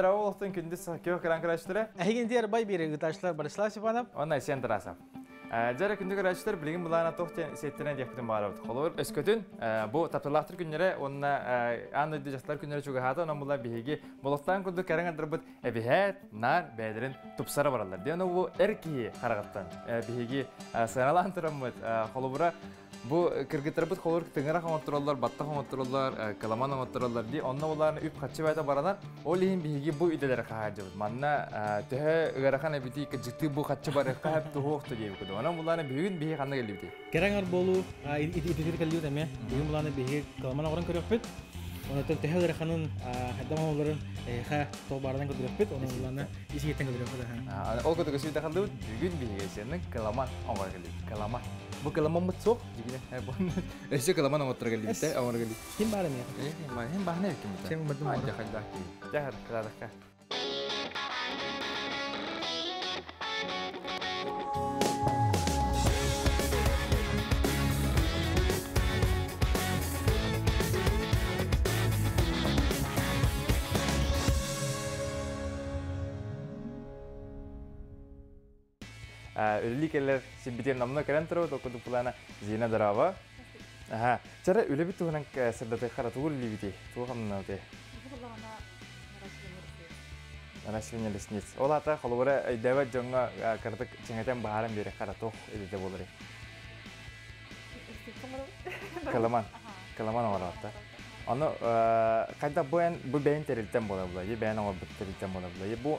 дроволықтың күндіз көк кран крачтыры. Әйгендер бай бері ғыташлар Борислав Степанов. Онай сен тұрасам. Жары күнді крачтыр білген бұлағына тоқтен сеттерінен дектірін бағар өтті. Қолыр өскөтін бұл таптырлақтыр күндері, онына ан өйді жастар күндері чуға хаты, онан бұла бейге болықтан күнді кәрің адыр бұд әбихәт, нар, бәдірін тұпсары баралар. Дені бұл әркейі қарағаттан бейге сыналан тұрам бұд. Қолыбыра bu kırgıtları bu kolur tengara kontroller, batta kontroller, kalaman kontroller diye onunla olanı üp kaçı bayda baralar. O lihin bihigi bu ideleri kahacı. Manna tehe garakan ebiti ciddi bu kaçı barı kahap tuhoğtu diye kudu. Ona bulanı bihigin bihi kanına geldi biti. Kerengar bolu iti kalıyor deme. Bugün bulanı bihi kalaman orang körüpet. Onu da tehe garakanın haddama onların ha tobardan körüpet. Onu bulanı isi yeten körüpet. O kudu kısmı takıldı. Bugün bihi senin kalaman onlar geldi. Kalaman. Bu kalaman mutsuk, jadi bon. Esok kalaman orang tergali kita, orang tergali. Kim barang ya? Hem bahane kim kita. Saya membantu. Jangan lagi. Jangan kelakar. Ülkeler sebetulnya namanya keren terus, untuk pulana zina daraba. Cara lebih tuh nang sedate karat tuh lebih tuh kamu nanti. Narasinya lesnis. Olah ta kalau berada dewa jonga karat cengatem baharan biar karat tuh itu dia boleh. Kelaman orang ta. Ano kata bu bayan teritem boleh boleh. Ye bayan orang teritem boleh boleh. Ye bu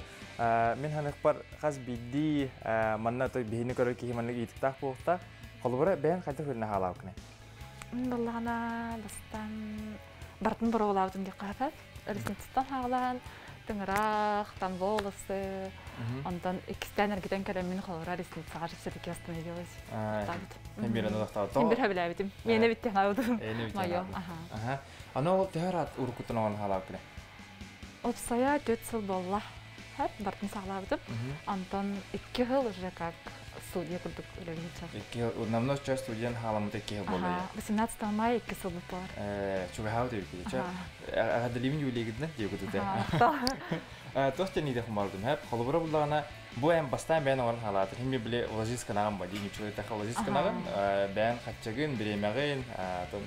min hanek par khas bidi mana tuh bihini kalau kih mana itu tak pokta. Kalau berada bayan kata firna halau kene. Allahna dastan barten berolawdun di kahfat. Resnistan halan. Tenggerak, tanbolası, ondan ikisinden erkekten kalemin kolora resmi sadece sedik yastım ediyoruz. Hem bir anı da hem bir habile bitim. Yeni bitti havudum. Mayo. Ana o teharat urukutun olan halakne. O saya 4 yıl bolla. Hep barten sağladım. Ondan 2 yıl jekak студия kurduk öyle bir şey. İki yıl, namnos çay studiyan halamda 2 yıl bolla ya. 18 May 2 yıl var. Çok hava diyor ki. Hadi livin yuli gidin diyor ki de. Tohten ide kumardım hep. Kolubra bulana bu en bastan ben olan halatır. Hem bile lojist kanalım var. Yeni çoğu takı lojist kanalım. Ben kaçacağın bir yemeğin.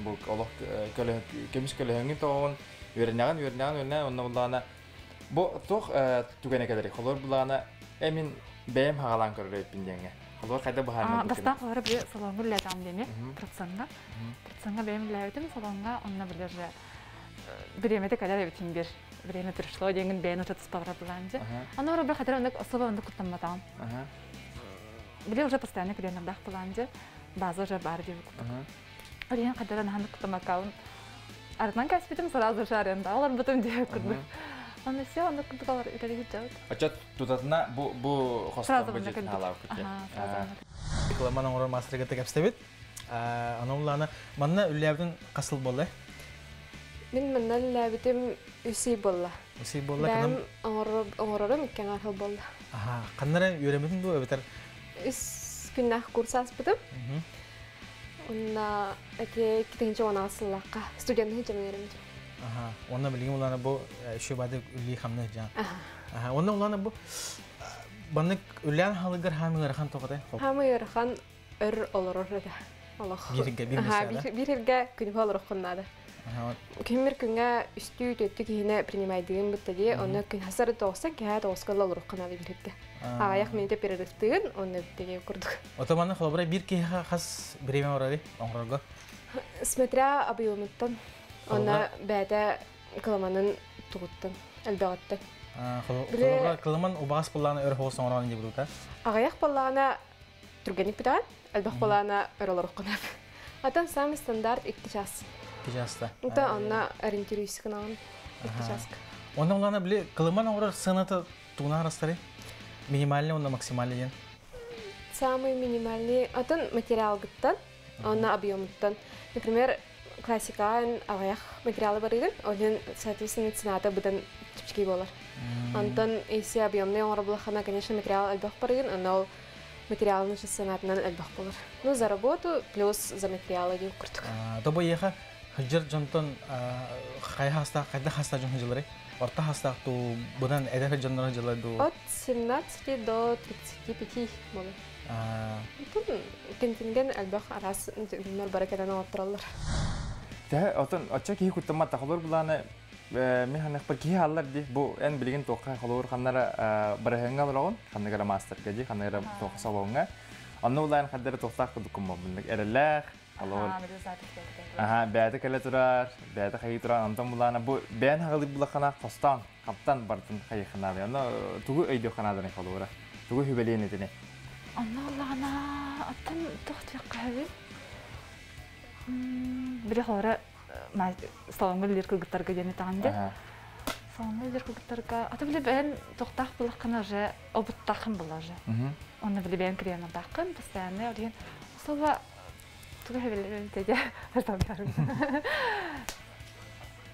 Bu Allah kemiş kölehengin toğun. Öğrenağın onunla bulana. Bu toh tükene kadar. Kolubra bulana emin benim halan körüp bindenge. Kolubra kayda baharına. Bastan kolubra bir salongu ledam demek. Pırtsanga benim ledim salonga onunla bilir. Bir yemede kadar evitim bir время пришло, деньги бейн уже сподрабlanca. Она уже была хотела особо он кутаматам. Были уже постоянно клиент дах планca. База уже барди кутам. Орен хотела на ханду кутамакаун. Артан каспитим сразу же аренда. Алар потом диye kurdu. Onu все, onu kurdular ileri gidiyor. Açat tutatna bu hostel budget halau kutya. Kelaman orang master kita kapstebit. Anamlana manna üllevden kasıl bolle. Min manna labitim üsi bolla. Üsi bolla kanam. Ben onurum iken arhal bolla. Aha, kanlara yöremedin du öbeter. Üs günnah kursas bitim. Onna ete kitinci ona asıllaqqa studentni hiç yöremedim. Aha, onda bilgim olana bu şu bade ülli hamne can. Aha, onda olana bu bana üllen halıgar hamı yarhan toqada. Hamı yarhan olur da. Allah. Bir mesela. Bir irge günü olur qonnada. Kimir günge üstü töttü ki yine primaydım bu diye onu gün hasar doğsa ki hayat oskal olur qonnada bir irge. Ayak mende perirttin onu diye kurduk. Otomanı xolbara bir ki xas birime oradi onrogo. Смотря объемыттан. Ona bäde kalamanın tuğuttan, elbette. Xolbara kalaman ubas pullarını ör olsun oranın gibi duruta. Ağayak pullarına turgenik bidan, elbette pullarına ör olur qonab. Atan sam standart 2 час. 2 часта. Ota ona ориентируюсь каналын 2 час. Onda olana bile kalaman orada sınatı tuğuna arastarı. Минимальный, он максимальный. Самый минимальный, atan материал гыттан, ona объемыттан. Например, классикан аяқ материалы бар еді, оның, соответственно, цената бұдан чіпчіке болар. Антон, если объемный оңыр бұлақана, конечно, материал әлбақ бар еді, ол материалының ценатынан әлбақ болар. Ну, за работу плюс за материалы деп құрдық. Тобы еға Hıcır jonton kaya hasta kayda hasta jon hıcıları. Orta hasta tu budan eder hıcınlar hıcıları du. От 17 до 35 болу. Тун кентинген албах арас билмер баракадан отуралар. Те отон очо ки куттамат тахлор буланы мен ханах бір ки халлар ди бу эн билген тоққа халор ханнара бараханга барагон ханнагара мастер геди ханнагара тоққа салонга анны улайн хаддара тоқтақ кудукум билник эреллах халор бәді кәлі тұрар бәді қайы тұрар антон буланы бу бән хагылы булахана қостан каптан бартын қайы ханады аны тугу өйдө ханадын халора тугу хүбелен етіне анна улана аттан тоқты қави бир хора салонгол лиркылгыттарга дене таңды. Салонгол лиркылгыттарга аты биле бен тоқтақ булакына же обуттахын була же. Оны биле бен кирена бакын постоянно деген. Сова туга хевелер теге хатабар.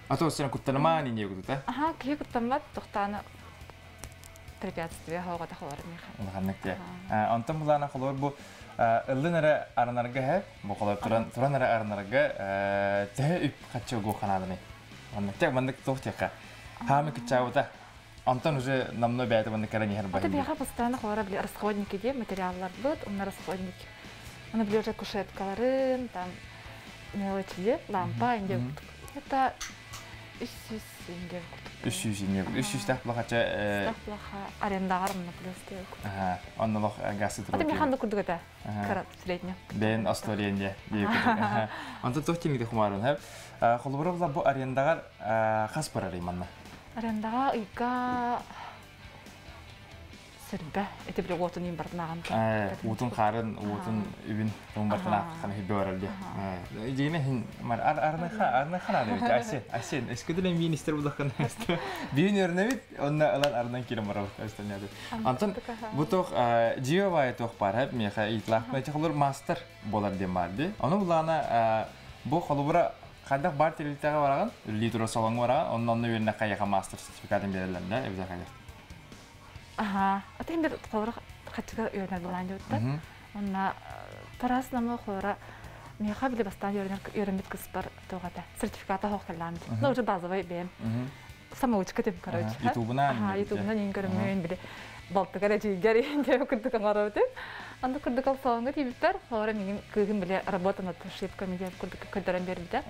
Ато сен куттанама не гудута? Кие куттамат тоқтаны препятствия хауга тахлар меха. Ханнакте. Антон булана халор бу ыллынара арнарга хэ боколор туранара арнарга тэ үп качого ханадыны. Аннак мандык тохтяка. Хамы кичаута. Антон уже намно бәйті бандык карани хэр бахин. Это бяха постоянно хора били расходники де материаллар бут, он расходники. Он били уже кушеткаларын, там мелочи де, лампа инде. Это 300 инде. 300 инде. 300 так плахача. Так плаха арендагар мына плюс. Оннолох гасы туру. Это механды курдук это. Карат средня. Бен Асториенде. Антон тохтин де хумарын хэ. Холбурабла бу арендагар хас парары манна. Арендага ика сырба. Это били отун ин бартнаган. Утун харын, утун үбин тун бартнаг хана хибөралди. Дигене хин мар арна хана асен эскедилен министр булакан. Бин өрнөбит онна алар ардан кире марабы астанады. Антон бу тох жиовай тох бар хеп меха итлахмай чахлар мастер болар демарди. Аны булана бу холбура Хадак бар телевизорга бараган, литро салонга бараган, оннан үйренне каяка мастер сертификатын берелер да, эбиза кайда. Ата инде толук качка үйренер булган деп. Онна тарасынамы хора меха биле бастан үйренмет кыз бар тогата. Сертификаты хокталам. Ну уже базовый бем. Самоучка деп короче. Ютубунан. Ютубунан ингермен биле балтыгара жигери деп курдук аңарабыты. Анда курдук ал салонга тибиттер, хора менин кыгын биле работа над ошибками деп курдук көтөрөн берди.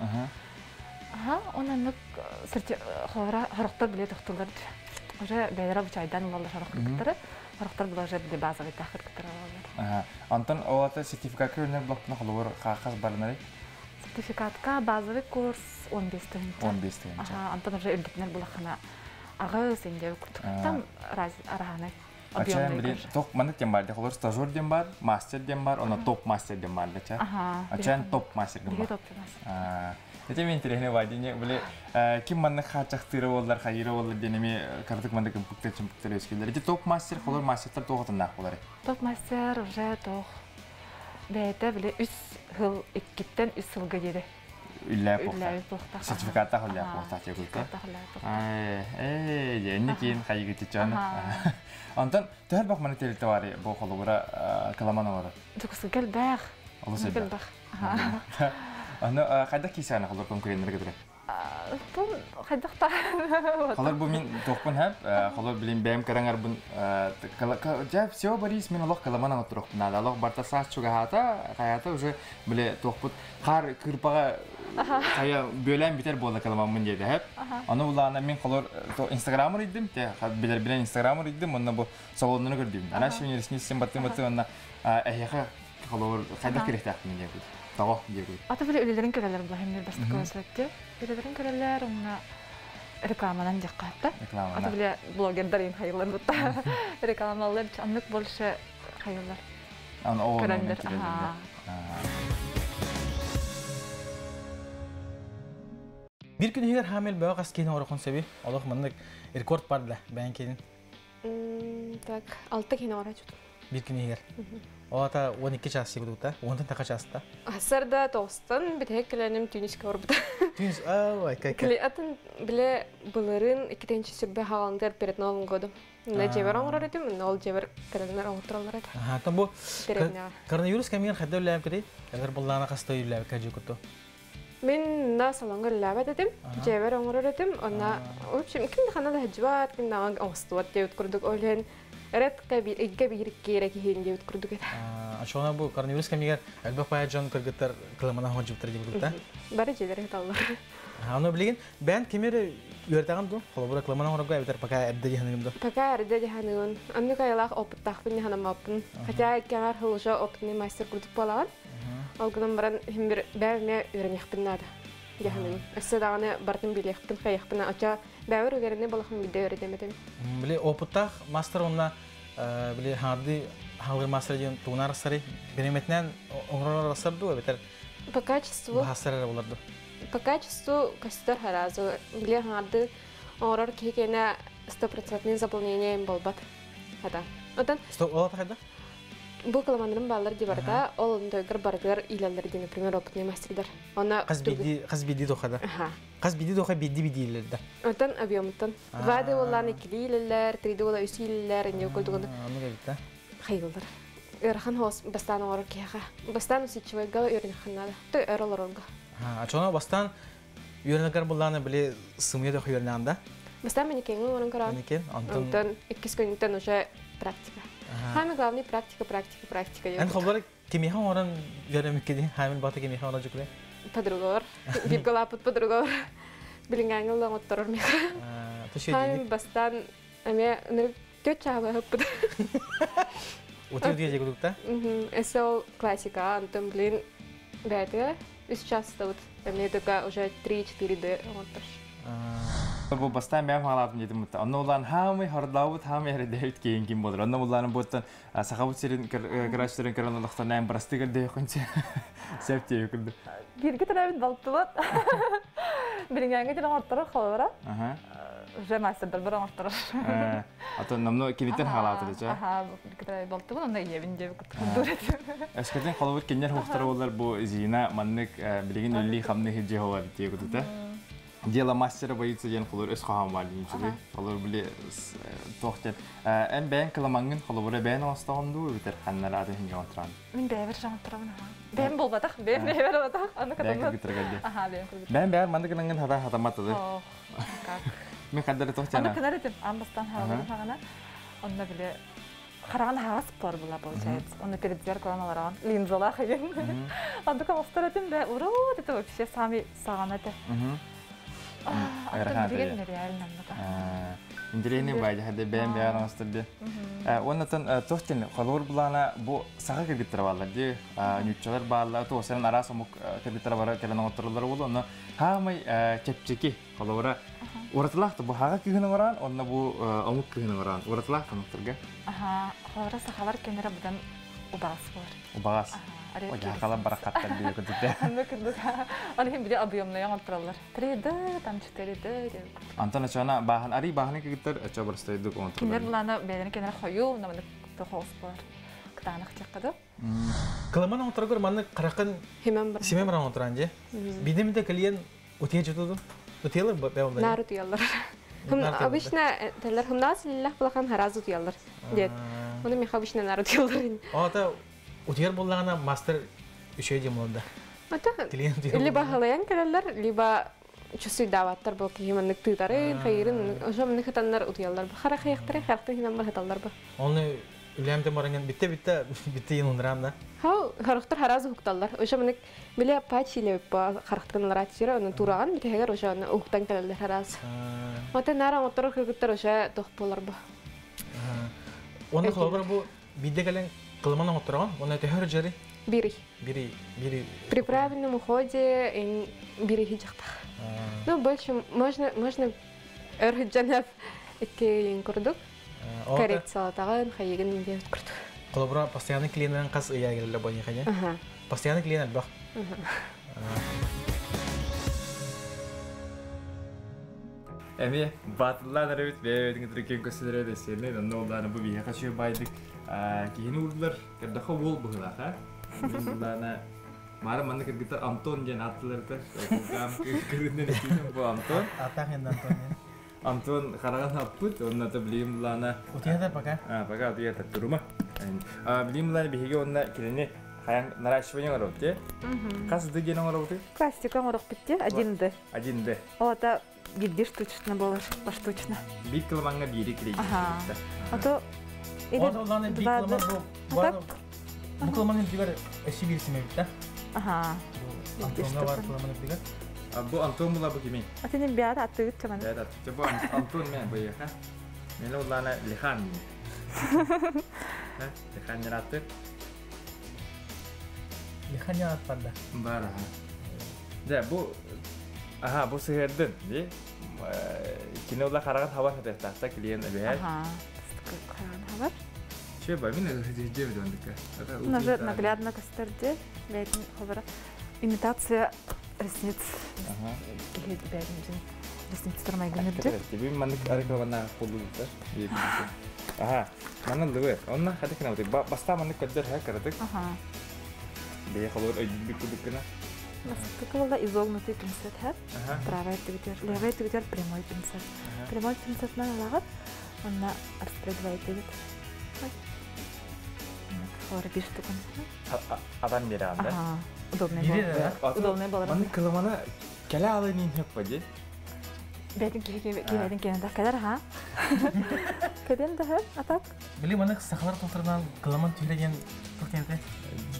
Онан хора характар биле токтолор. Уже бәйрә бучайдан булалар характары. Характар булар же биле базовый тахыркытыр алалар. Антон оата сертификат көрнөр блокна холбор кагаз барнары. Сертификатка базовый курс 15 тыгын. 15 тыгын. Антон уже элдитнер булахана агыз инде курдук. Там раз араханы. Ачаем биле топ мандык дем бар, холбор стажер дем бар, мастер дем бар, она топ мастер дем бар да. Ачаем топ мастер дем бар. Это мне интересно, Вадине, были кем манны хачахтыры болар, хайры болар, денеме картык мандык пуктечим пуктелескелер. Это топ мастер, холор мастер тоғытын нақ болар. Топ мастер уже тоқ. Бәйті біле 3 жыл, 2-тен 3 жылға деді. Үлләй поқта. Сертификатта үлләй поқта тек үлті. Енне кейін қайығы течаны. Антон, тәр бақ маны телеті бары бұл қолы бұра каламаны бары? Жүкісі гәл бәқ. Гәл бәқ. Аны қайда кейсәні қолар конкуренттері кедірі? Бұл қайдақта. Қолар бұл мен тоқпын әп, қолар білем бәйім қараңар бұн. Жәп, сеу барис, мен олық каламан аңы тұрықпын. Алық барта сас чуға қайата уже біле тоқпыт. Қар кірпаға қая бөлән бітер болды каламанмын деді әп. Аны ұлағына мен қолар инстаграмыр едім. Білер инстаграмыр едім, онына бұл салонына көрдім. Ана шевен ересінесен баттым-баттым, онына әйеға қолар қайда керекті әқтімін деді. Ата биле үлелерин көрөлөр бу хемдер басты көсөттү. Үлелерин көрөлөр, уна рекламадан жаккатта. Ата биле блогердер хайылар бутта. Рекламалар чанлык больше хайылар. Аны о. Bir gün higer hamil böğ askeni oraqon sebi. Олох мындык рекорд бар да бәйін келин. Так, 6 кені ора жүдім. Bir gün higer. Оата 12 час сегодук та, 10 тақа часта. Асарда тоғыстан бітек кіленім түйнішке орбыда. Түйніш, ай, кай. Атын біле бұлырын 2-ші сүрбе хағалындар перед Новым годом. Мына жебер оңырар едім, ол жебер кіленер оңыртыралар еді. Там бұл коронавирус кәмеген қайда үләйіп кедей? Әгер бұллағына қасты үләйіп кәжі күтті? Мен на салонга лабат этим, жебер оңрор этим, она в общем ким хана да хажбат, ким на оңстуат деп курдук олен рет кабир игге бир керек хин деп курдук эт. Ачона бу коронавирус кемигер албак баяжан кыргыттар кылымына хоҗуптар деп курдук. Бары жедер таллар. Аны билген бән кемере юртаган ду, холобура кылымына хорга битер пока эрде дигәнем ду. Пока эрде дигәнем. Анны кайлах опыттах бин хана мапын. Хотя кемер хылжа опытный мастер курдук балаган. Алгынан баран химбир бәвме үрәнехпин нада. Дигәнем. Эсседаганы бартын билехпин, хәйхпин ача бәвер үгәрне балахым биде өйрәтәмәдем. Биле опыттах мастер онна биле харды халгы мастер дигән тунар сары береметнән оңрор расыр ду битер. По качеству Басыры буларды. По качеству костер харазу. Биле харды оңрор кекене 100% заполнение болбат. Хада. Одан Стоп, ола тагда? бу каламанрын баллар дибарда, ол ондойгар баргар илаллар ди, например, опытный мастердар. Она Кыз биди тохада. Аха. Кыз биди тоха биди илерде. Одан объемтан. Вады оллан 2 илаллар, 3 ола 3 илаллар, инде колдугун. Аны гәйтә. Хайылдар. Эрхан хос бастан орор кеха. Бастан сичвай гал өрин ханнада. Той эролоронга. Ачона бастан юрнагар булланы биле сымыя да хыйырнанда. Бастан мен кеңе орын кара. Никен, Антон. Одан 2 күнтен уже практика. Самое главное практика. Эн хобар кемихан орын йөрәмеккеди, хамил бата кемихан орын жукре. Подругор. Биргалапыт подругор. Билингангыл отторор меха. Тошедик. Бастан аме төчава хаппыт. Утыр дие жегудукта. Это классика, Антон, блин, бәді. Сейчас вот мне только уже 3-4 д оттор. Бу бастан бәм халатын дидим мутта. Анны улан хамы хардавут хамы herdeut кейін ким болар. Анны улан боттан сахабут серин краштерин караналыктан näm брастыгыр деп көнче. Сәпте юкылды. Бирге тарабит балтылат. Билингәнгә дигән оттор халыра. Уже мастердар бер оттор. Ата намно килитен халаты дичә. Бирге тарабит балтылат, анда ебин деп күтүрдүрәт. Эскәдән халыбыт киннәр хохтар булар бу зина маннык билеген үлли хамны хиҗе һава дип күтүтә. Дело мастера боится ден холор эс хам бар димчеде. Холор биле тохтен. Эн бән каламангын холор бән астагынды битер ханнар ады хинге отран. Мин бәвер жамтырам. Бән булбатак, бән бәвер батак. Аны кадамда. Бән мандыгын хата матады. Как? Мен кадәр тохтен. Аны кенәрдем. Амбастан хагана. Онда биле караган хагас бар була получается. Оны перед зеркалом аларган. Линзалар хәген. Анда камастыратым да уро это вообще сами саганаты. Индирени байда хәдә бәм бәян астырды. Оннан тохтен халор булана бу сага киргиттер баллар ди. Нючалар баллар то сен арасы мук киргиттер бара келен оттырлар булды. Онна хамай чепчеки халора. Уратылахты бу хага кигенә баран, онна бу амук кигенә баран. Уратылахты нуктырга. Халора сахалар кенера будан убас бар. Убас. Оя кала баракаттар дип көтүтә. Аны кырдык. Аны хим биде объемлы оттырлар. 3D, там 4D деп. Антон ачана бахан ари баханы кигиттер ача барстайды контрол. Кинер буланы бәдәне кенера хою, намны тохос бар. Кытанык чаккады. Кылыман отрагыр манны каракын Хемем бар. Семем ран отранже. Бидемде клиент утия жутуду. Утиялар бәвлар. Нару диялар. Обычно телер хымнас лилlah булган харазу диялар. Дет. Оны мен обычно нару диялар. Ата утияр буллагана мастер үшөй демонда. Ата либо халаян келелер, либо часы даваттар бул кийимнек тыдарын, хайрын, ошомны хатаннар утиялар. Хара хаяктары хакты хинам бар хаталар ба. Оны үләмдә барган битте юндрам. Ха, характер харазы хукталар. Ошомны биле пачиле ба характернлар атыра, аны тураган битегер ошоны ухтан келелер хараз. Ата нара мотор кыргыттар ошо тохполар ба. Оны хлобар бу бидде келен кылыман отраган, оны төхөр жери. Бири. При правильном уходе бири хижахта. Ну, больше можно эрхиджанав икки курдук. Коррекция тагын хайыгын деп курдук. Колобра постоянный клиенттен кас ыя келелер бони хая. Постоянный клиент бак. Эми батыллар өт бәйдин тиркен көсөлөрдө сенен аннолданы бу бия качы байдык. Кийин улдар кырдахы бол була ха. Булдана мары маны кыргыттар Антон ден аттыларды. Кам кырынын кийин бу Антон. Атахан Антон. Антон караган аппыт, онна да билимлана. Утияда пока. Пока утияда турума. Билимлана биге онна кирене Хаян наращивание работе. Кас дыген работе? Классика орох битте, одинды. Одинды. Ота гидди штучно было, поштучно. Бит кылманга бири килеги. Ага. А то или Оланы бик два кылман бар. Бу кылман дигәр эши бирсеме бит та. Ага. Антонга бар кылман дигәр. Бу Антон була бу кими? Атенин биада аттыгыт чаман. Я да. Бу Антон мен бу яха. Мен улана Лихан. Лихан яраты. Лиханя атпанда. Бар. Да, бу бу сыгырдын, ди. Кинола карагат хабар хатта клиент бе. Ага. Кыран хабар. Че ба, мен жидде бедондыка. Нажет наглядно кастерде, бәйтін хабара. Имитация ресниц. Ага. Келет бәйтін ресниц тұрмай гүнірді. Тебе мандык арекламана кулдута. Ага. Манан лывы. Онна хады кына бу. Баста мандык каддер ха кырдык. Ага. Бе халор өйбүк кудукна. Настыкылда изогнутый пинцет һәр. Ага. Правый тигер, левый тигер прямой пинцет. Прямой пинцетна лагат, онна распределяет тигер. Хора биш тукун. Адам беранда. Ага. Удобный Бири был. да. Удобный был. Мандык кылмана келе алын ин хеп бади. Бәйтін келетін кененде кәдер ха? Кәден де һәр атак. Били маны сахлар толтырдан кылман түйреген токтенте.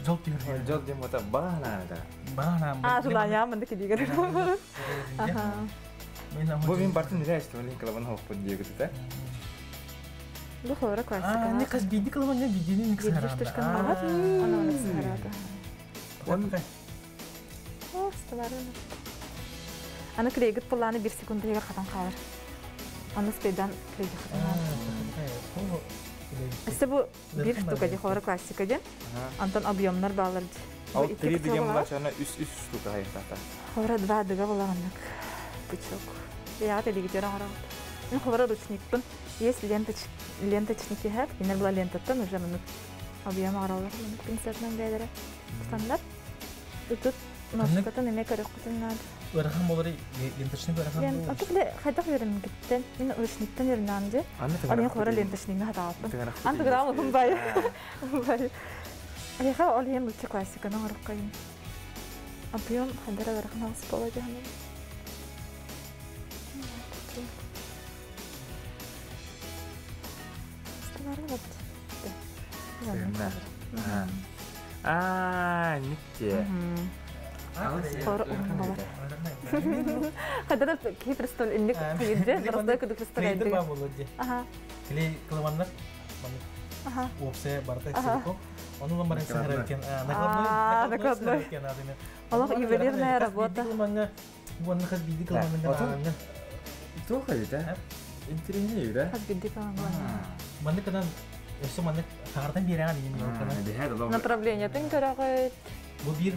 Жол түйреген. Жол дем ота бана да. Бана. Шулай я мында кедигер. Ага. Бу мен бартын рәшт мен кылмана хоп диге та. Бу хора классика. Не кыз биди кылман не бидини не Видишь, кысарада. что ж кана лагат? Она у нас сарада. Он О, сталарын. Аны крегит пуланы 1 секунд егер хатан калыр. Аны спейдан крегит хатан. Эсте бу бир штука ди хора классика ди. Антон объемнар балыр ди. Ал 3 деген булачана үс штука хайта. Хора 2 дыга булаганнык. Пучок. Я те дигитер ара. Ну хора ручникпын. Есть ленточники хэп. Инер була лентаттан уже минут объем аралар. Пинцетнан бәйләре. Стандарт. Тут ножкатын эме көрөккүтүн надо. Өрхам болары ленточный өрхам. Лен, отукле хайдах верим гиттен. Мен ручниктен вернанды. Аны хора ленточнигне хатааппын. Анты грамм бай. Бай. Айха олен лучше классика на руккайын. Объем хандара верхам спола диханы. Сталарат. Никте. Хора умбалар. Хадара ки представил инник кайдже, просто куду представляет. Ага. Клей кылманнар. Ага. Опсе барта силко. Onun lambaran сахаркен. Накладной. Аллах, ювелирная работа. Вон нахаз биди кылманнар. Тоха да? Интересно, да? Хас бидди каламан. Мандык кадан өсө мандык сахардан берген дейм. Направление тен көрөгөт. Бу бир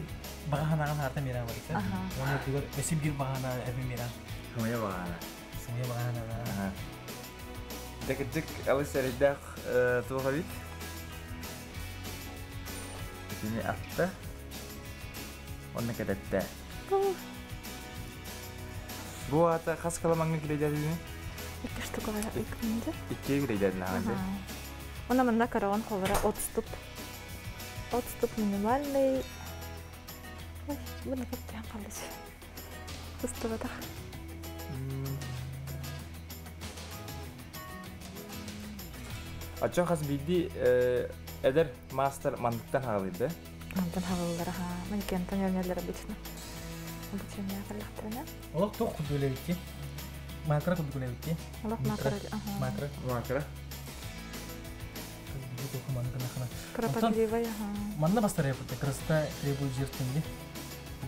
баганаган сахардан берген бар. Ага. Оны түгөр эсим бир багана эбин берген. Моя багана. Сыңя багана. Дек алысарыдак тоха бит. Ini apa? Onu kadette. Bu ata khas kalamangni kirejadi ini. İki штука var ikinde. İkiye kirejadi nahande. Ona manda karavan hovara отступ. Отступ минимальный. Ой, bu ne kadar kalmış. Kıstırada. Açan khas bildi eder master mantıktan halıydı. Mantıktan halıları ha. Ben kentten yönlerler обычно. Обучение kalaklarına. Олох тох кудулевики. Макро кудулевики. Allah makara. Макро. Makara. Биди тох мангана хана. Кропотливая. Манна бастарая путте. Крыста требует жертвенги.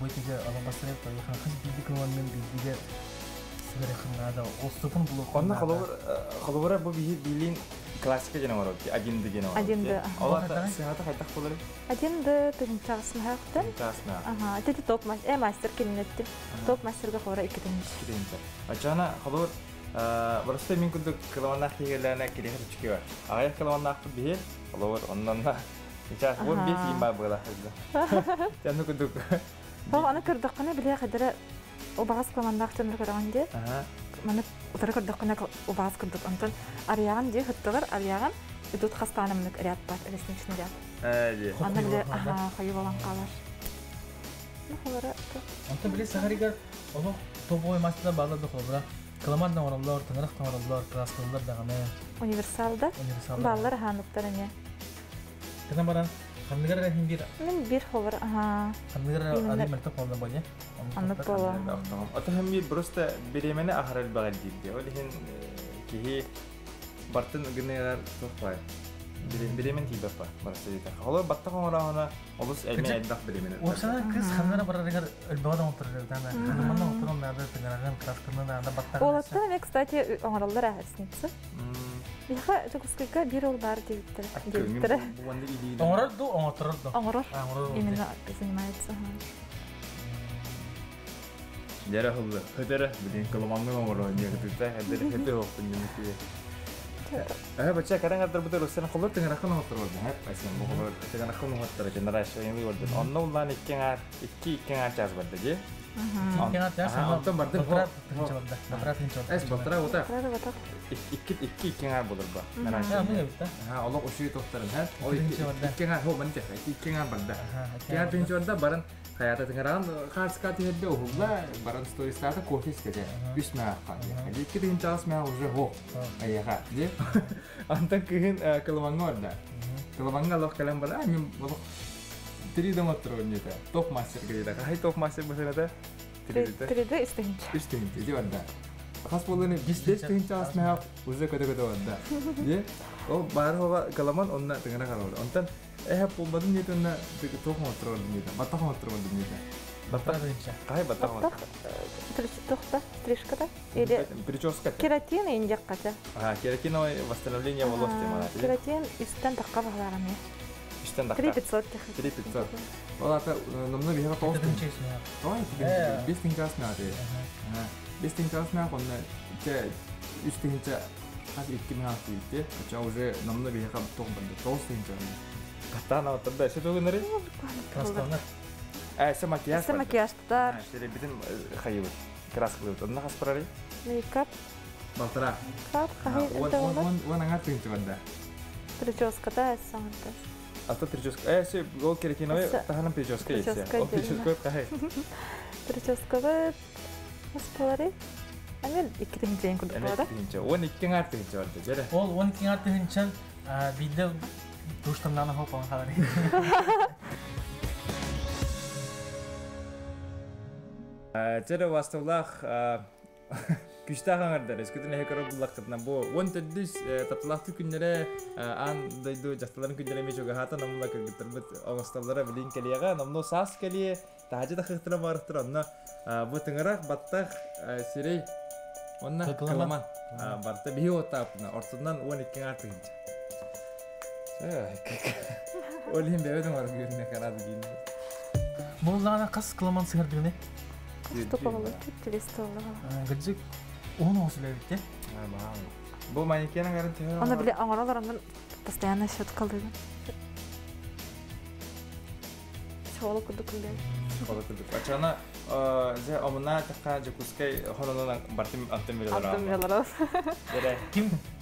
Байтиге алан бастарая путте. Хана биди кылманмен бидиге сигаре ханада. Оступун булок. Онна халовара bu bilin klasika canavar oldu. Adindı canavar. Adindı. Allah da sehata haytak buları. Adindı tüncağısını hakkında. Tasna. Aha, dedi top master kelinetti. Top masterga hora ikitinci. Kirince. Açana halor burası min kuduk kalamanlar higelerine kirihir çıkıyor. Ayak kalamanlar bir halor ondan da hiç bu bir film var burada. Sen kuduk. Baba ana kırdakına bile kadar o bazı kalamanlar çömür kırandı. Mana utara kırdakına o bazı kırdık. Antan arayan diye hıttılar arayan идут хастанымның ряд бар, лестничный ряд. Әйе. Аны біле, қайып алан қалар. Нахалары, Антон біле сағаригар, олық топ оймасында бағлады қолыра. Каламардан оралылар, тыңырақтан оралылар, краскалылар дағаны. универсалда баллар ханлықтары не? Кына баран, қандығар рәхім бір. Мен бір қолыр, Қандығар алай мәрті қолды бөлі. анық бола. Ата һәм бир просто беремене ахарал багал диде. Ол һин ки бартын генерал тохпай. Беремен тибе па. Барсы диде. Холо батта коңраана обус элме айдак беремене. Осана кыз қандығар барарығар өлбағадан отырырдан. Қандығардан отырырдан да тыңыраған краскалынан да баттар. Олатта мен, кстати, оңыралдар әсінетсі. Биха жогускайга бир ол бар дегиттері. Оңырар ду, оңырар ду. Оңырар именно занимается. Дәре хылды. Хәдәре билен кылмаңны оңроо нигезде хәдәре хәдә хопын нинки. Бача каран хәдәр бутыр усына хылыр тыңракын отырды. Хәп әсен бу хылыр тыңракын отырды. Генерация еңли булды. Онны улдан 2 час барды ди. Антон барды. Эс балтыра ота. 2 булыр ба. Генерация. Аллах ушуй токтарын хәп. Ой 2 хо мен тә 2 барды. 2 жорда барын Hayata tenggelam khas kati hebe ohula barang story starta kosis kete bisma khat jadi kitin chas me uje ho aya kha je anta kihin kelwangon da kelwangon lo kalam bala mi lo tri da matro nyeta top master kete da hai top master basena da tri da istin je wanda khas bolene bis tin chas me uje kete wanda je o bar hoga kelaman onna tengena kalo ontan пулбадын нетена ток матро нета батак матро нета батак кай батак тохта стрижкада или прическа кератин инжекция кератиновое восстановление волос темалар кератин истен такка багларам истен такка 3500 олата номно бияга тост ой без тинкас наде без тинкас на конна те истинча хас иккиме хасите ача уже номно бияга ток банды тост инча Катана отда что гыныры? Краскалар. Макияж. Макияжтар. Шере битен хайыбы. Краскалар. Онна хаспарары? Мейкап. Балтыра. Кап, хай. Он аңа тынчы банда. Прическа да, самата. Ата прическа. Се гол керекинове таханам прическа есть. О прическа кахай. Прическа да. Хаспарары. Анел икрин жен кудуада. Он иккен артынчы банда. Жере. Ол 12 артынчан видео Душтамнаны хопан қалар. Жері вастылақ күшті ағаңардар. Өскөтін әйкері бұлақ қытына бұл. Он түрдіс таптылақты күндері андайды жақтыларын күндері мешуға хата намылға кіргіттір бұд оңысталары білейін кәлияға. Намыны сас кәлие тағажы да қықтыра барықтыр. Онына бұл тыңырақ баттақ сирей. Онына каламан. Барты бейі оттағыпына. Ортынан 12 артығынша. Олим бебеден var görüne kanadı giyindi. Bollarına kas kılaman sığırdığını. Stopavalı, tüttülüstü Gıcık onu olsun evde. Bu manekene garanti var. Ona bile ağralarından постоянно счет kalıyor. Şoğlu kuduk bile. Şoğlu kuduk. Açana ze amına taka jakuskay hononan bartim antem veler. Antem veler.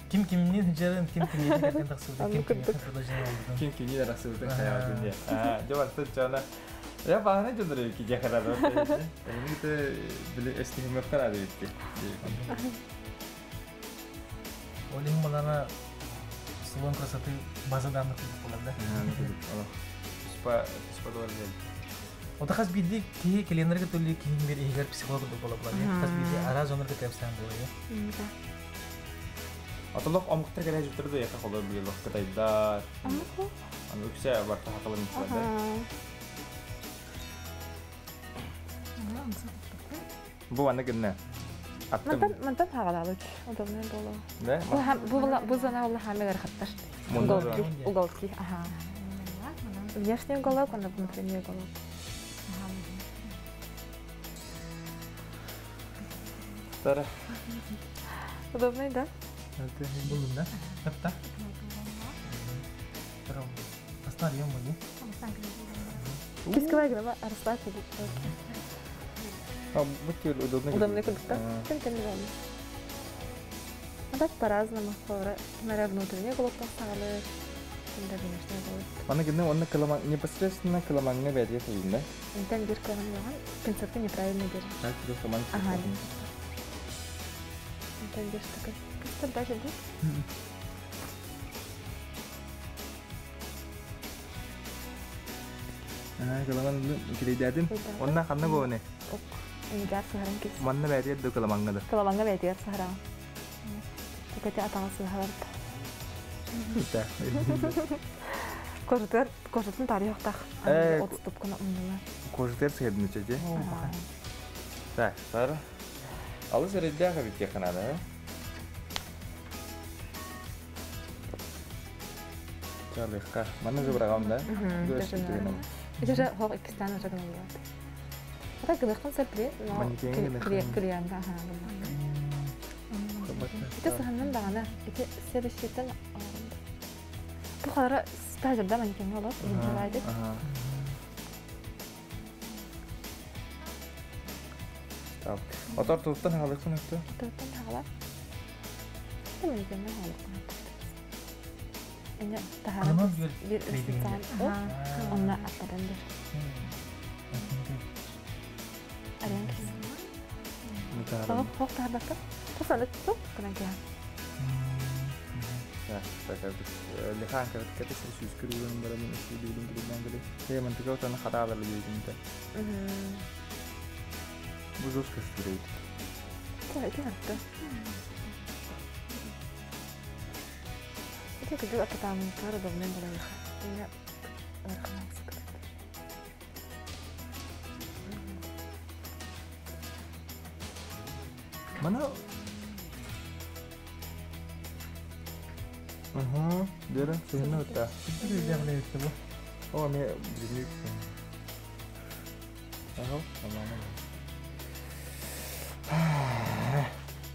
Kim kimini hıcarın, kim kimini hıcarın taksırdı, kim kimini de taksırdı hayatın diye. Coba tuh ya bahane cenderung ki Jakarta tuh. Ini kita beli estimasi kan ada itu. Oleh malana salon krasatı bazadan nakit polarda. Spa dolar gel. O da kas bildi ki kalender ke tuli ki bir ihgar psikolog pola ya. Kas bildi ara zoner ke tepsan bolaya. Atılıq amıqtır gələ jutturdu ya xaxolar bilirlik qıtayda. Amıqı? Anı öksə barta haqılın içində. Bu anı günə. Mantan haqalalık. Udobный было. Да? Bu zana Allah hamilер хаттар. Уголки. Ага. Внешний уголок, а внутренний уголок. Тара. Удобный, да? Это булун да? Капта? Тарам. Остальем мы. Кисковая грава, арслак. Будьте удобны. Удобный кудукта? Тем не Так по-разному. Смотря внутренне голубка стала. Да, конечно, будет. Мана гидне онна каламан непосредственно каламанга бәдия тейинде. Интен бир кылган болгон концертты неправильно держит. Так, бир каламан. Ага. Интен бир такой. Просто даже да? Каламан килейдәдин. Онна ханна боне. Ок. Ini gas sekarang kis. Манна бәдия ду каламанга да. Kalau bangga beti ya sekarang. Tapi dia atang sekarang. Та. Koşutun tarih yok tak. Otutup kena umumnya. Кожитер сәдне чәҗе. Так, сара. Алыс реддә хәбит якынада. Чарлыхка. Манна жыбраганда. Это же хок экстан уже говорил. Это гыдыктан сәпли, но клиентка ага. Это сәхәннән дагына. Это следующийтен. Бу хара стажерда манекен болот, инжирайды. Так. Отар туттан халыксын өттө. Туттан халык. Это манекеннен халык. Эне тахарат бир специаль. Онна аттарындыр. Аренкис. Хок хок тахарбакта. Тусалык туп канакя. Так, лихан катыс сүскүрүн барамын сүйлүн билген биле. Темент көтөн хаталар лүйгүнтө. Бу жос кыстырый. Кой тартты. Это как будто там пара давно было их. Я арханавск. Mana? Aha, dia dah sini udah. Itu dia boleh itu. Oh, ni jenis. Aha, mana?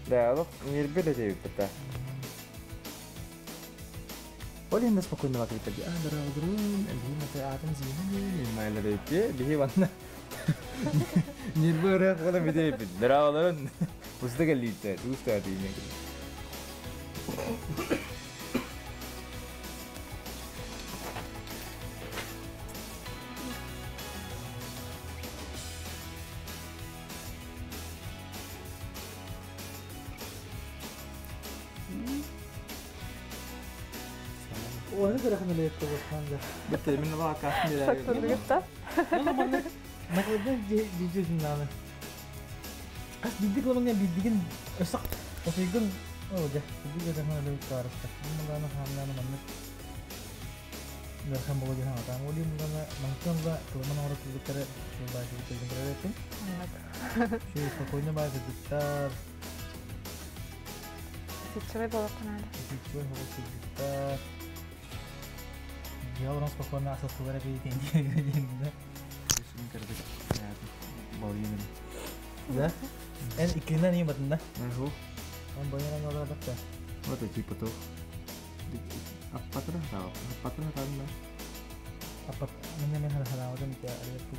Да, вот не любили это. Oleh hendak spokojnya waktu itu dia darah-darah, ini mata atas sini, main lari dia, dia mana? Nirvana kalau video itu darah-darah, उससे क्या लीड है, दूसरा आदमी ने क्या? وانا كده احنا اللي يكتبوا الكلام ده betul, من الله كاسني لا. Faktor gitu. والله ما كنا جيجي جنانا بس بيديك والله اني بيديكن اسق وفيكن oh jah jadi kita harus lebih ke arah ini mana hamlan mana nggak sampai wajah apa kamu di mana mungkin enggak tuh mana orang itu kere coba kita kere itu sih pokoknya bahasa gitar Cewek bawa kenal. itu harus gitar dia orang pokoknya asal suara kayak tinggi gitu Ini kerja ya, bau ini. ya iklimnya nih betul dah Aku, banyak yang orang dapat oh tuh tipe tuh. Apa tuh tahu? Apa tuh tahu nggak? apa namanya hal-hal macam kayak ada itu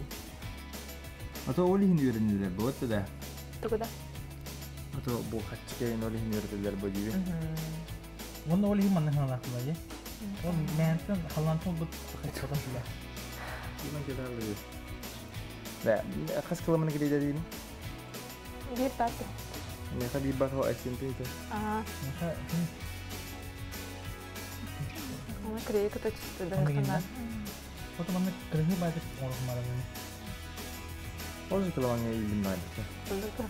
Atau oleh ini udah buat tuh dah. Tuh dah. Atau bukan kayak oleh ini udah buat juga. wannan oleh mana hal aku aja oh mantan halan tuh buat kayak lah Gimana kita lihat? Nah, khas kalau mana kita jadi ini? Dia pasti. Ini kan di bawah SMP itu. Ah, maka kamu kerja kita sudah kenal. foto mana kerja banyak orang kemarin ini Oh, kalau mana ini mana? Betul tuh.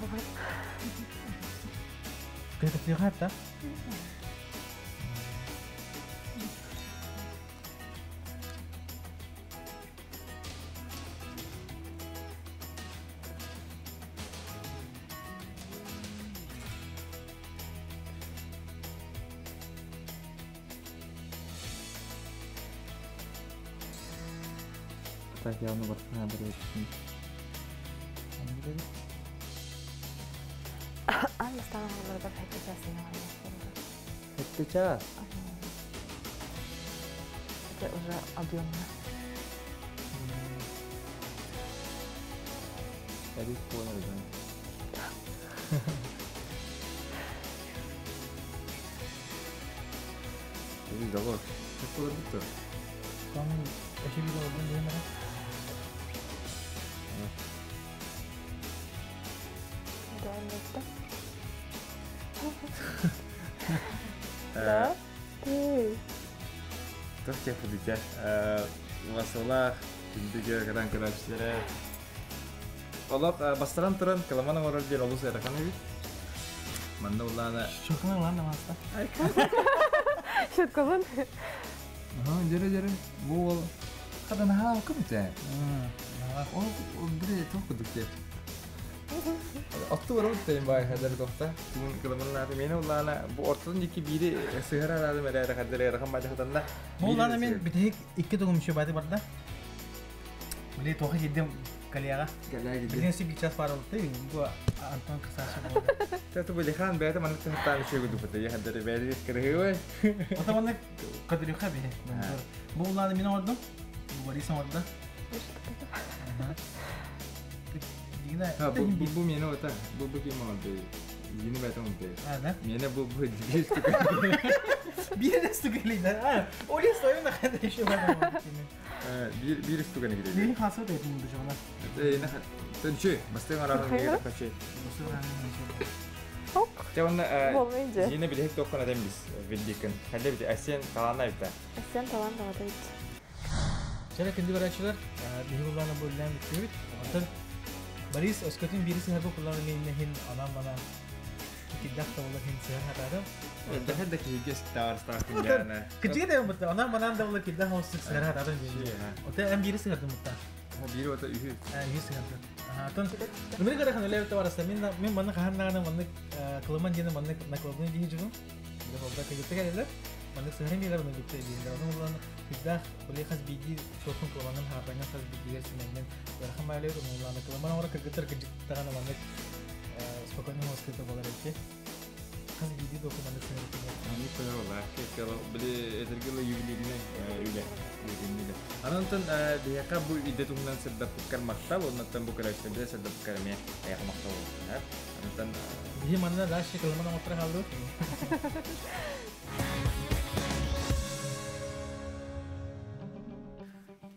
kerja kecil kata Tak jauh nomor setengah dari sini. Anda tahu kalau berhati jasa namanya. Itu cas. Itu udah объемно. Jadi pulang lagi. İyi de var. Çok olur bitti. Son eşi bir olduğunu diyemem. Devam ettim. Çok yapıldık ya. Masalah Gündüge kadang keraşlara. Olak bastaran turan kelaman orang dia lalu saya rekan ini. Mana ulana. Çok mu lan namazda? Şutkalın. Ha jere bu kadang hal kemana? Oh beri tu kuduk ya. Attu baru tayım bay hadar dokta. Tumun kelaman nanti mana ulana bu ortadan iki biri sehara ada mereka hadar rekam baca hatanda. Bu ulana men bir tek iki dokun bir şey batı barda. Beli toha gittim kaliyaga. Kaliyaga gittim. Beli sih bicara para waktu itu gua Anton kesasa bola. Saya tu boleh kan bayar mana tu hatan sih gua tu ya hadar bayar kerja. Atau mana kadri kabe. Bu ulana mina orada. Bu bari sama orada. Gila. Ha bu mina orada. Bu kim orada? Yeni bayar tu orada. Ada. Mina bu Bir de stukeli de. Ha, oraya soyun da kadar şey var. Bir üstü gene gidelim. Benim hasat ettim bu zaman. Nah, tentu, mesti orang ni apa sih? Çok Jangan olmayınca. yine bile hep dokun adam biz bildiğin. Hadi bir de Asien kalana ipta. Sen tavan da var. Şöyle kendi araçlar bir kullanma bölümden bitiyor. Ondan baris oskatın birisi her bu kullanımın nehin anam bana kidak da olur hin seher hatta. Dah ada kehijau sekitar setahun jana. Kecil de mutta anam bana da olur kidak host seher hatta jadi. Ote em birisi hatta mutta. Mau biru atau ihu? Yes hatta. Ton numero kada kan lew tawara samin min mana kahan na mana kelaman jena mana na kelabun di hijau. Dia obra ke gitu kan mana seher mi lalu gitu di. Lalu bulan kidak boleh khas biji sokong kelaman harapnya khas biji semen. Berkah malu tu bulan kelaman orang kegetar kejut tangan mana pokoknya host kita boleh rece. Khas biji tu mana seher tu. Ini kalau lah, kalau beli tergila Yuli ni, Yuli. Anonton dia kabu ide tu nan sedapkan maktab, nonton bukan lagi dia sedapkan ni ayah maktab. Anonton dia mana dah sih kalau mana motor hal tu.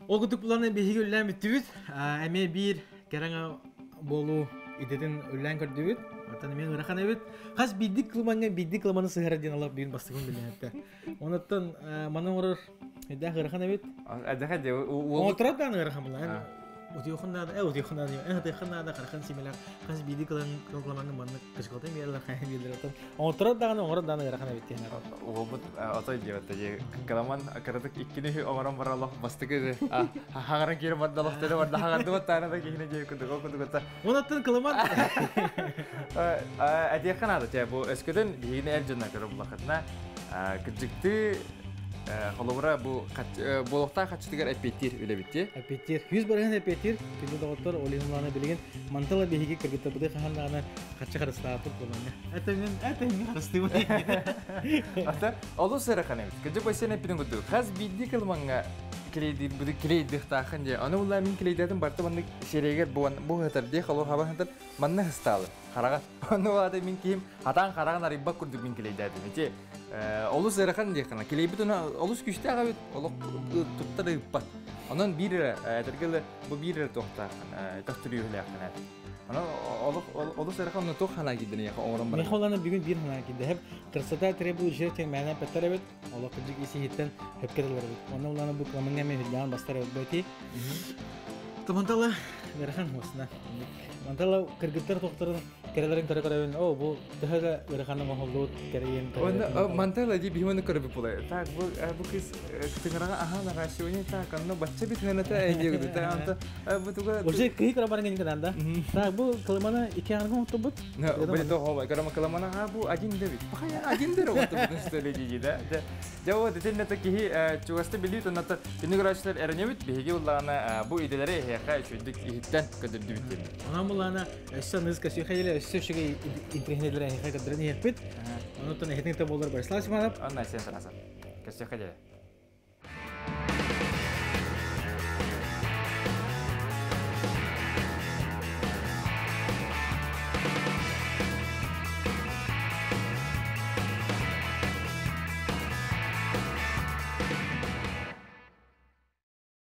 O kutup bulanı bir hikayeden bitti. Eme bir kerana bolu ideden ölen gördük. Hatta ne merak evet. Has bidik kılmanı sehera diye Allah birin bastıkın bile hatta. Ondan mana olur. Eda gerakan evet. ada kan dia. Oturat kan gerakan bulan. Utiyokhna da utiyokhna da utiyokhna da gerakan similar. Has bidik kılmanı mana kesekotan bir Allah kayak bir leton. Oturat da kan orang da gerakan evet ya. Wabut atau dia tadi kelaman keratak ikini orang Allah bastıkı. Hangaran kira madallah tadi madah hangar dua tanah lagi ini jadi kudu kata. Ondan kılman. Dia kan ada ya bu eskiden di ini aja nak kerumlakatna kejikti kalau bu bolokta kaç tigar epetir öyle bitti. Epetir. 100 barang epetir. Kita doktor oleh mulana bilgin mantal behigi kerja bude kahan dana kaca harus status bolanya. Eteng harus tiba. Ata Allah serakan evet. Kerja pasti ne pidin kudu. Khas bidi kelmanga kredi bude kredi tahan dia. Ana ulah min krediatin barta banda şeriger bu hatar dia kalau hava hatar manna hastal. Karagat. Ana ada min kim hatan karagan aribak kudu min krediatin.Ece olus serakan dia kana. Klebi tu na olus güçte aga bit. Oluk tuttar ibak. Anan bir tergele bu bir tohta tahtırıyor lakana. Ana olus serakan onu tohana gidin ya orang bar. Meholana bir gün bir hana gidin. Hep tersata trebu jerken mana petar evet. Allah kecik isi hitten hep kerler evet. Ona ulana bu klamanga me hidan bastar evet beti. Teman-teman gerakan hosna. Mantala kergetar doktoran kerelerin kare-kare oh bu daha gerakan maholut kerein. Oh mantala aja bihman kerbe pula. Tak bu kis kedengaran aha narasinya tak karena baca bit ngana tak aja gitu. Tak anta bu tu kan. Oke kih kerabaran ngin kan anda. Tak bu kelemana ikan aku tu but. Nah betul oh karena kelemana bu ajin debit. Pakaya ajin dero waktu itu style jadi dah. Jauh di sini tak kih cuaca beli tu nata ini kerajaan eranya bit bihigi ulana bu ideleri ya kayak sudah hitan kedua bit. Mulana sanız kasih khayal şey internetlere hikayet kadreni yapıt. Onu da nehirde bollar başlar. Şimdi ana sen terasa. Kasih aja.